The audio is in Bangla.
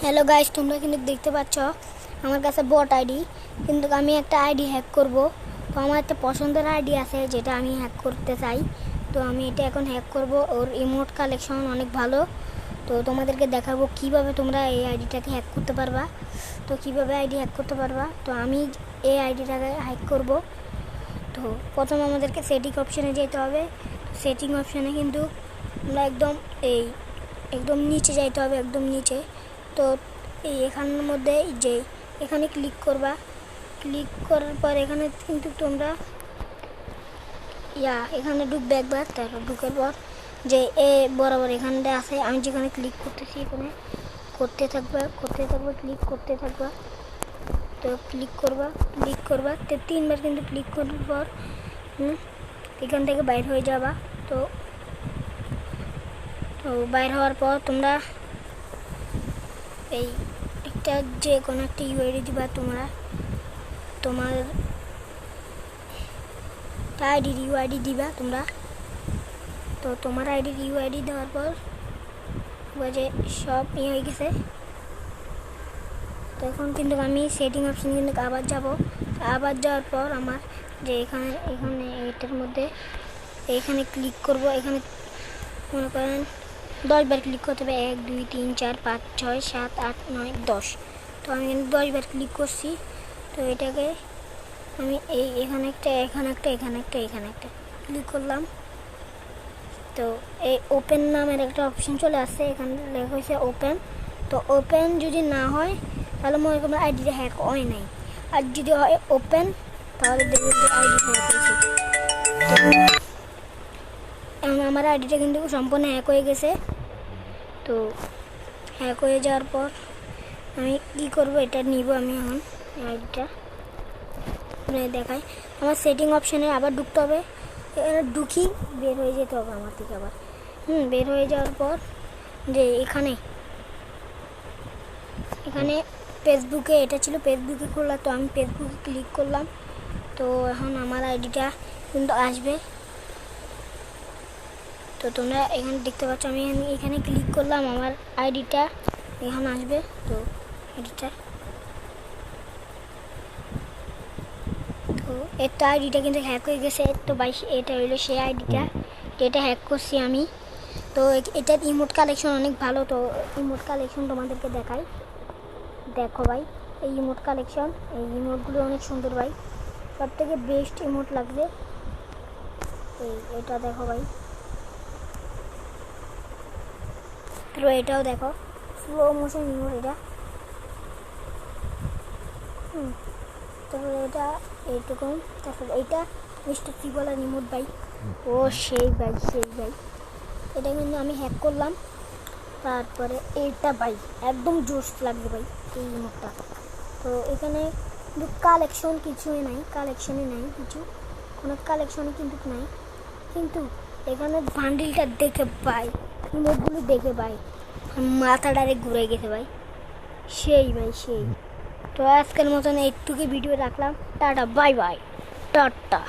হ্যালো গাইস, তোমরা কিন্তু দেখতে পাচ্ছ আমার কাছে বট আইডি, কিন্তু আমি একটা আইডি হ্যাক করব। তো আমার একটা পছন্দের আইডি আছে যেটা আমি হ্যাক করতে চাই। তো আমি এটা এখন হ্যাক করব। ওর ইমোট কালেকশন অনেক ভালো। তো তোমাদেরকে দেখাবো কিভাবে তোমরা এই আইডিটাকে হ্যাক করতে পারবা। তো কিভাবে আইডি হ্যাক করতে পারবা, তো আমি এই আইডিটাকে হ্যাক করব। তো প্রথমে আমাদেরকে সেটিং অপশানে যেতে হবে। সেটিং অপশানে কিন্তু আমরা একদম নিচে যাইতে হবে, একদম নিচে। তো এই এখানের মধ্যে যে এখানে ক্লিক করবা। ক্লিক করার পর এখানে কিন্তু তোমরা এখানে ঢুকবে একবার। তারপর ঢুকার পর যে বরাবর এখানটা আছে, আমি যেখানে ক্লিক করতেছি এখানে করতে থাকবা ক্লিক করতে থাকবা। তো ক্লিক করবা তো 3বার কিন্তু ক্লিক করার পর এখান থেকে বাইর হয়ে যাবা। তো বাইর হওয়ার পর তোমরা এই একটা যে কোনো একটা ইউআইডি দিবা। তোমার আইডির ইউআইডি দিবা তোমরা। তো তোমার আইডির ইউআইডি দেওয়ার পর যে সব হয়ে গেছে। তো এখন কিন্তু আমি সেটিং অপশন কিন্তু আবার যাওয়ার পর আমার যে এখানে এটার মধ্যে এখানে ক্লিক করব। এখানে মনে করেন 10বার ক্লিক করতে হবে, 1 2 3 4 5 6 7 8 9 10। তো আমি কিন্তু 10বার ক্লিক করছি। তো এটাকে আমি এখানে একটা ক্লিক করলাম। তো এই ওপেন নামের একটা অপশন চলে আসছে, এখানে লেখা হয়েছে ওপেন। তো ওপেন যদি না হয় তাহলে মনে করেন আইডিটা হ্যাক হয় নাই, আর যদি হয় ওপেন তাহলে দেখবে যে আইডি হ্যাক হয়েছে। তো আমার আইডিটা কিন্তু সম্পূর্ণ হ্যাক হয়ে গেছে। তো হ্যাক হয়ে যাওয়ার পর আমি কী করবো, এটা নিব আমি এখন আইডিটা দেখাই। আমার সেটিং অপশানে আবার ঢুকতে হবে। এখানে ঢুকি বের হয়ে যেতে হবে আমার থেকে আবার। বের হয়ে যাওয়ার পর যে এখানে ফেসবুকে এটা ছিল, ফেসবুকে করলাম। তো আমি ফেসবুকে ক্লিক করলাম। তো এখন আমার আইডিটা কিন্তু আসবে। তো তোমরা এখানে দেখতে পাচ্ছ আমি এখানে ক্লিক করলাম, আমার আইডিটা এখানে আসবে। তো এটা আইডিটা কিন্তু হ্যাক হয়ে গেছে। তো ভাই এটা হইলো সেই আইডিটা যেটা হ্যাক করছি আমি। তো এটার ইমোট কালেকশন অনেক ভালো। তো ইমোট কালেকশন তোমাদেরকে দেখাই, দেখো ভাই। এই ইমোট কালেকশন, এই ইমোটগুলো অনেক সুন্দর ভাই। সব থেকে বেস্ট ইমোট লাগবে এটা দেখো ভাই। তো এটাও দেখো, স্লো মোশন ইমোট এটা। তারপরে এটা এইটুকু। তারপরে এইটা মিস্টার ত্রিবলার ইমোট ভাই। ও সেই ভাই এটা কিন্তু আমি হ্যাক করলাম। তারপরে এইটা ভাই একদম জোশ লাগবে ভাই এই ইমোটটা। তো এখানে কিন্তু কালেকশনই নাই কিছু, কোনো কালেকশনই কিন্তু নাই। কিন্তু এখানে বান্ডিলটা দেখে ভাই, ইমোটগুলো দেখে ভাই মাথা ডাইরেক্ট ঘুরে গেছে ভাই। সেই তো আজকের মতন এইটুকু ভিডিও রাখলাম। Tata, bye bye, tata.